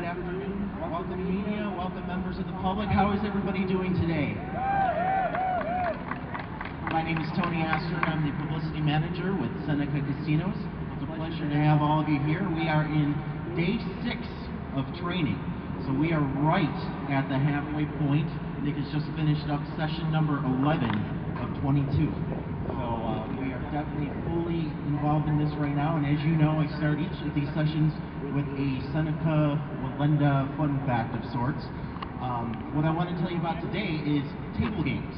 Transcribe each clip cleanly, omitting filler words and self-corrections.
afternoon. Welcome media, welcome members of the public. How is everybody doing today? My name is Tony Astor and I'm the publicity manager with Seneca Casinos. It's a pleasure to have all of you here. We are in day 6 of training. So we are right at the halfway point. Nick has just finished up session number 11 of 22. So we are definitely fully involved in this right now. And as you know, I start each of these sessions with a Seneca Wallenda fun fact of sorts. What I want to tell you about today is table games.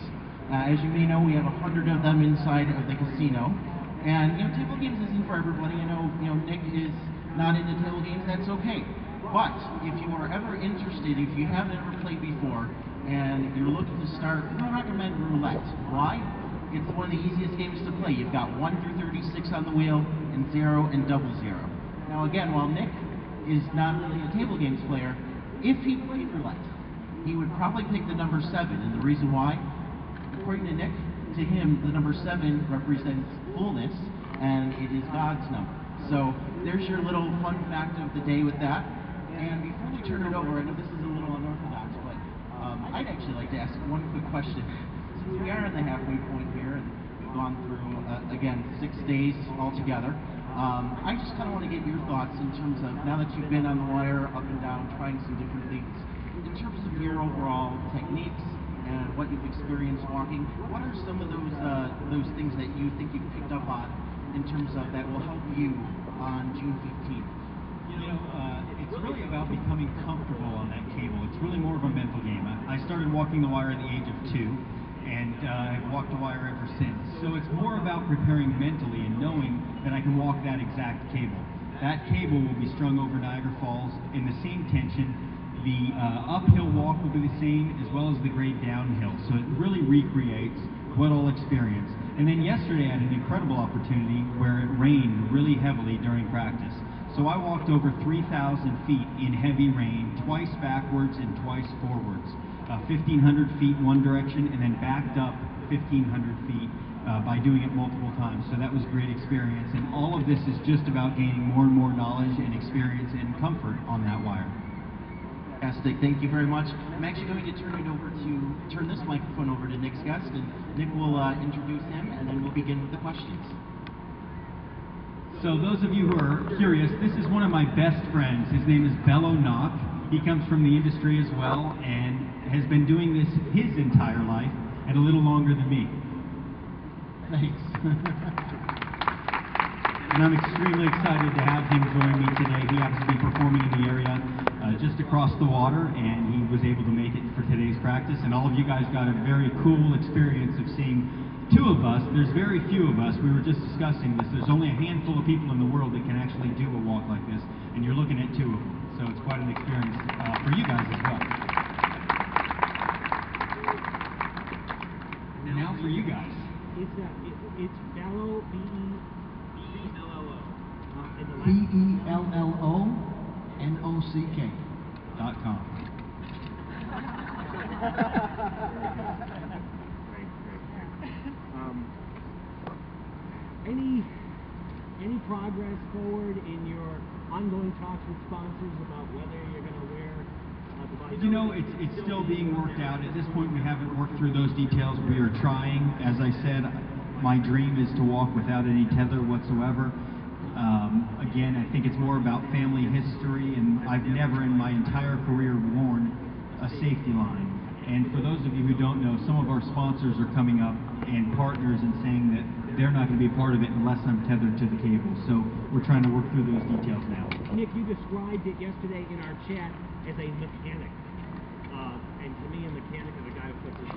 As you may know, we have 100 of them inside of the casino. And table games isn't for everybody. I know, Nick is not into table games. That's okay. But if you are ever interested, if you haven't ever played before, and you're looking to start, we recommend roulette. Why? It's one of the easiest games to play. You've got 1 through 36 on the wheel, and 0 and double 0. Now again, while Nick is not really a table games player, if he played roulette, he would probably pick the number 7. And the reason why? According to Nick, to him, the number 7 represents fullness, and it is God's number. So there's your little fun fact of the day with that. And before we turn it over, I know this is a little unorthodox, but I'd actually like to ask one quick question. Since we are in the halfway point here, and we've gone through, again, 6 days altogether, I just kind of want to get your thoughts in terms of, now that you've been on the wire, up and down, trying some different things, in terms of your overall techniques and what you've experienced walking, what are some of those things that you think you've picked up on in terms of that will help you on June 15th? It's really about becoming comfortable on that cable. It's really more of a mental game. I started walking the wire at the age of 2, and I've walked the wire ever since. So it's more about preparing mentally and knowing that I can walk that exact cable. That cable will be strung over Niagara Falls in the same tension. The uphill walk will be the same, as well as the grade downhill. So it really recreates what I'll experience. And then yesterday I had an incredible opportunity where it rained really heavily during practice. So I walked over 3,000 feet in heavy rain, twice backwards and twice forwards. 1,500 feet one direction, and then backed up 1,500 feet by doing it multiple times. So that was a great experience. And all of this is just about gaining more and more knowledge and experience and comfort on that wire. Fantastic. Thank you very much. I'm actually going to turn this microphone over to Nick's guest, and Nick will introduce him, and then we'll begin with the questions. So those of you who are curious, this is one of my best friends. His name is Bello Knock. He comes from the industry as well and has been doing this his entire life and a little longer than me. Thanks. And I'm extremely excited to have him join me today. He happens to be performing in the area just across the water, and he was able to make it for today's practice. And all of you guys got a very cool experience of seeing 2 of us. There's very few of us. We were just discussing this. There's only a handful of people in the world that can actually do a walk like this, and you're looking at 2 of them. So it's quite an experience for you guys as well. Now for you guys. It's Bello, B-E-L-L-O. BELLONOCK.com. Any progress forward in your ongoing talks with sponsors about whether you're going to wear the It's still being worked out. At this point, we haven't worked through those details. We are trying. As I said, my dream is to walk without any tether whatsoever. Again, I think it's more about family history, and I've never in my entire career worn a safety line. And for those of you who don't know, some of our sponsors are coming up and partners and saying that they're not going to be a part of it unless I'm tethered to the cable. So we're trying to work through those details now. Nick, you described it yesterday in our chat as a mechanic. And to me, a mechanic is a guy who puts his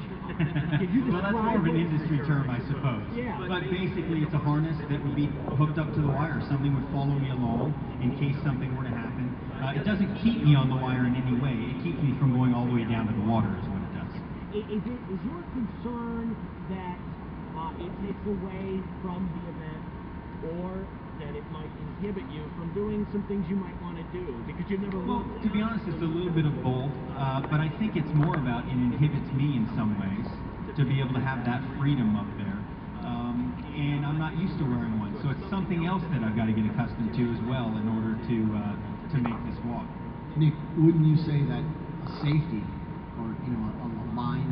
Well, that's more of an industry term, I suppose. Yeah. But basically, it's a harness that would be hooked up to the wire. Something would follow me along in case something were to happen. It doesn't keep me on the wire in any way. It keeps me from going all the way down to the water is what it does. Is your concern that it takes away from the event, or that it might inhibit you from doing some things you might want to do because you've never Well, to be honest, it's a little bit of both, but I think it's more about it inhibits me in some ways to be able to have that freedom up there. And I'm not used to wearing one, so it's something else that I've got to get accustomed to as well in order to make this walk. Nick, wouldn't you say that safety, or a line